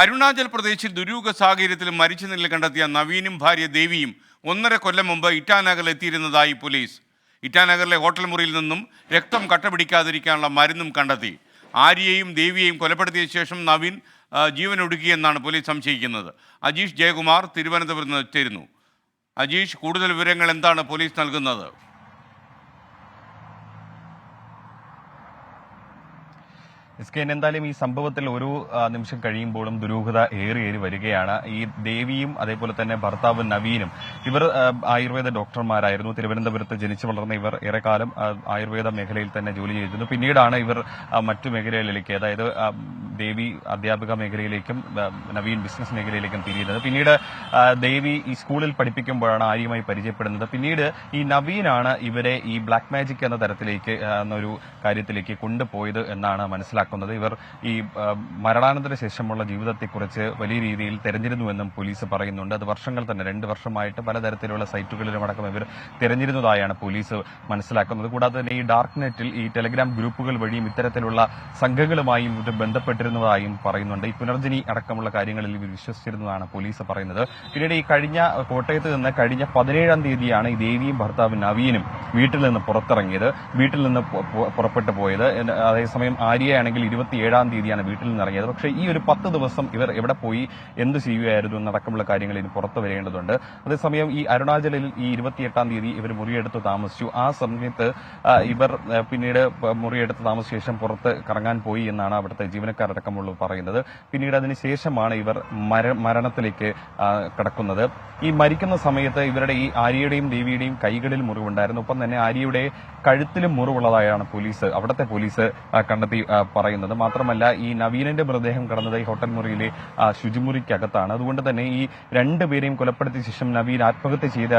അരുണാചൽ പ്രദേശിൽ ദുരൂഹ സാഹചര്യത്തിൽ മരിച്ച നിലയിൽ കണ്ടെത്തിയ നവീനും ഭാര്യ ദേവിയും 1.5 കൊല്ലം മുമ്പ് ഇറ്റാനഗറിൽ എത്തിയിരുന്നതായി പോലീസ്. ഇറ്റാനഗറിലെ ഹോട്ടൽ മുറിയിൽ നിന്നും രക്തം കട്ടപിടിക്കാതിരിക്കാനുള്ള മരുന്നും കണ്ടെത്തി. ആര്യയെയും ദേവിയെയും കൊലപ്പെടുത്തിയ ശേഷം നവീൻ ജീവനൊടുക്കിയെന്നാണ് പോലീസ് സംശയിക്കുന്നത്. അജീഷ് ജയകുമാർ തിരുവനന്തപുരത്ത് നിന്ന് ചേരുന്നു. അജീഷ്, കൂടുതൽ വിവരങ്ങൾ എന്താണ് പോലീസ് നൽകുന്നത്? എന്തായാലും ഈ സംഭവത്തിൽ ഒരു നിമിഷം കഴിയുമ്പോഴും ദുരൂഹത ഏറി വരികയാണ്. ഈ ദേവിയും അതേപോലെ തന്നെ ഭർത്താവ് നവീനും ഇവർ ആയുർവേദ ഡോക്ടർമാരായിരുന്നു. തിരുവനന്തപുരത്ത് ജനിച്ചു വളർന്ന ഇവർ ഏറെക്കാലം ആയുർവേദ മേഖലയിൽ തന്നെ ജോലി ചെയ്തിരുന്നു. പിന്നീടാണ് ഇവർ മറ്റു മേഖലകളിലേക്ക്, അതായത് ദേവി അധ്യാപിക മേഖലയിലേക്കും നവീൻ ബിസിനസ് മേഖലയിലേക്കും തിരിയുന്നത്. പിന്നീട് ദേവി ഈ സ്കൂളിൽ പഠിപ്പിക്കുമ്പോഴാണ് ആര്യയുമായി പരിചയപ്പെടുന്നത്. പിന്നീട് ഈ നവീനാണ് ഇവരെ ഈ ബ്ലാക്ക് മാജിക് എന്ന തരത്തിലേക്ക് എന്നൊരു കാര്യത്തിലേക്ക് കൊണ്ടുപോയത് എന്നാണ് മനസ്സിലാക്കുന്നത്. ഇവർ ഈ മരണാനന്തര ശേഷമുള്ള ജീവിതത്തെക്കുറിച്ച് വലിയ രീതിയിൽ തെരഞ്ഞിരുന്നുവെന്നും പോലീസ് പറയുന്നുണ്ട്. അത് വർഷങ്ങൾ തന്നെ 2 വർഷമായിട്ട് പലതരത്തിലുള്ള സൈറ്റുകളിലുമടക്കം ഇവർ തിരഞ്ഞിരുന്നതായാണ് പോലീസ് മനസ്സിലാക്കുന്നത്. കൂടാതെ തന്നെ ഈ ഡാർക്ക് നെറ്റിൽ ഈ ടെലഗ്രാം ഗ്രൂപ്പുകൾ വഴിയും ഇത്തരത്തിലുള്ള സംഘങ്ങളുമായും ഇവർ ബന്ധപ്പെട്ടിരുന്നതായും പറയുന്നുണ്ട്. ഈ പുനർജനി അടക്കമുള്ള കാര്യങ്ങളിൽ ഇവർ വിശ്വസിച്ചിരുന്നതാണ് പോലീസ് പറയുന്നത്. പിന്നീട് ഈ കോട്ടയത്ത് നിന്ന് കഴിഞ്ഞ 17-ാം തീയതിയാണ് ഈ ദേവിയും ഭർത്താവ് നവീനും വീട്ടിൽ നിന്ന് പുറത്തിറങ്ങിയത്, വീട്ടിൽ നിന്ന് പുറപ്പെട്ടു പോയത്. അതേസമയം ആര്യയാണെങ്കിൽ 27-ാം തീയതിയാണ് വീട്ടിൽ നിന്ന് ഇറങ്ങിയത്. പക്ഷേ ഈ ഒരു 10 ദിവസം ഇവർ എവിടെ പോയി, എന്ത് ചെയ്യുകയായിരുന്നു എന്നടക്കമുള്ള കാര്യങ്ങൾ ഇനി പുറത്തു വരേണ്ടതുണ്ട്. അതേസമയം ഈ അരുണാചലിൽ ഈ 28-ാം തീയതി ഇവർ മുറിയെടുത്ത് താമസിച്ചു. ആ സമയത്ത് ഇവർ പിന്നീട് മുറിയെടുത്ത് താമസിച്ച ശേഷം പുറത്ത് കറങ്ങാൻ പോയി എന്നാണ് അവിടുത്തെ ജീവനക്കാരടക്കമുള്ളവർ പറയുന്നത്. പിന്നീട് അതിനുശേഷമാണ് ഇവർ മരണത്തിലേക്ക് കടക്കുന്നത്. ഈ മരിക്കുന്ന സമയത്ത് ഇവരുടെ ഈ ആര്യയുടെയും ദേവിയുടെയും കൈകളിൽ മുറിവുണ്ടായിരുന്നു. ഒപ്പം തന്നെ ആര്യയുടെ കഴുത്തിലും മുറിവുള്ളതായാണ് അവിടുത്തെ പോലീസ് കണ്ടെത്തി പറയുന്നത്. മാത്രമല്ല ഈ നവീനന്റെ മൃതദേഹം കടന്നത് ഈ ഹോട്ടൽ മുറിയിലെ ശുചിമുറിക്കകത്താണ്. അതുകൊണ്ട് തന്നെ ഈ 2 പേരെയും കൊലപ്പെടുത്തിയ ശേഷം നവീൻ ആത്മഹത്യ ചെയ്ത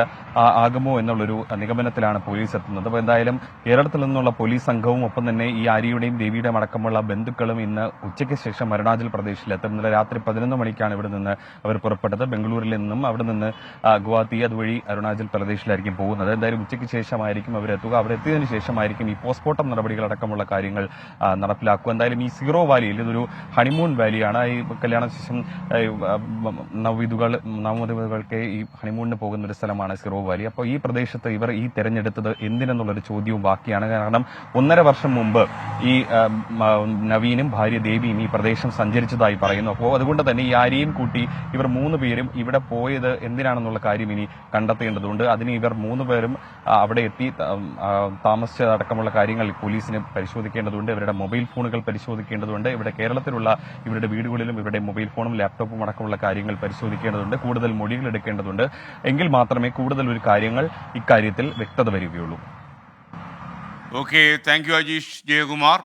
ആകുമോ എന്നുള്ളൊരു നിഗമനത്തിലാണ് പോലീസ് എത്തുന്നത്. അപ്പോൾ എന്തായാലും കേരളത്തിൽ നിന്നുള്ള പോലീസ് സംഘവും ഒപ്പം തന്നെ ഈ ആര്യയുടെയും ദേവിയുടെയും അടക്കമുള്ള ബന്ധുക്കളും ഇന്ന് ഉച്ചയ്ക്ക് ശേഷം അരുണാചൽ പ്രദേശിലെത്തും. ഇന്നലെ രാത്രി 11 മണിക്കാണ് ഇവിടെ നിന്ന് അവർ പുറപ്പെട്ടത്. ബംഗളൂരിൽ നിന്നും അവിടെ നിന്ന് ഗുവാഹത്തി അതുവഴി അരുണാചൽ പ്രദേശിലായിരിക്കും പോകുന്നത്. എന്തായാലും ഉച്ചയ്ക്ക് ശേഷമായിരിക്കും അവരെത്തുക. അവിടെ എത്തിയതിനു ശേഷമായിരിക്കും ഈ പോസ്റ്റ്മോർട്ടം നടപടികളടക്കമുള്ള കാര്യങ്ങൾ നടപ്പിലാക്കുക. എന്തായാലും ഈ സീറോ വാലിയിൽ ഇതൊരു ഹണിമൂൺ വാലിയാണ്. ഈ കല്യാണശേഷം നവവധുക്കൾക്ക് ഈ ഹണിമൂണിന് പോകുന്ന ഒരു സ്ഥലമാണ് സീറോ വാലി. അപ്പോൾ ഈ പ്രദേശത്ത് ഇവർ ഈ തെരഞ്ഞെടുത്തത് എന്തിനെന്നുള്ളൊരു ചോദ്യവും ബാക്കിയാണ്. കാരണം 1.5 വർഷം മുമ്പ് ഈ നവീനും ഭാര്യ ദേവിയും ഈ പ്രദേശം സഞ്ചരിച്ചതായി പറയുന്നു. അപ്പോൾ അതുകൊണ്ട് തന്നെ ഈ ആര്യയും കൂട്ടി ഇവർ 3 പേരും ഇവിടെ പോയത് എന്തിനാണെന്നുള്ള കാര്യം ഇനി കണ്ടെത്തേണ്ടതുണ്ട്. അതിന് ഇവർ 3 പേരും അവിടെ എത്തി താമസിച്ചതടക്കമുള്ള കാര്യങ്ങൾ പോലീസിന് പരിശോധിക്കേണ്ടതുണ്ട്. ഇവരുടെ മൊബൈൽ ഫോണുകൾ പരിശോധിക്കേണ്ടതുണ്ട്. ഇവിടെ കേരളത്തിലുള്ള ഇവരുടെ വീടുകളിലും ഇവരുടെ മൊബൈൽ ഫോണും ലാപ്ടോപ്പും അടക്കമുള്ള കാര്യങ്ങൾ പരിശോധിക്കേണ്ടതുണ്ട്. കൂടുതൽ മൊഴികൾ എടുക്കേണ്ടതുണ്ട്. എങ്കിൽ മാത്രമേ കൂടുതൽ ഒരു കാര്യങ്ങൾ ഇക്കാര്യത്തിൽ വ്യക്തത വരികയുള്ളൂ. Okay, thank you Ajeesh Jayakumar.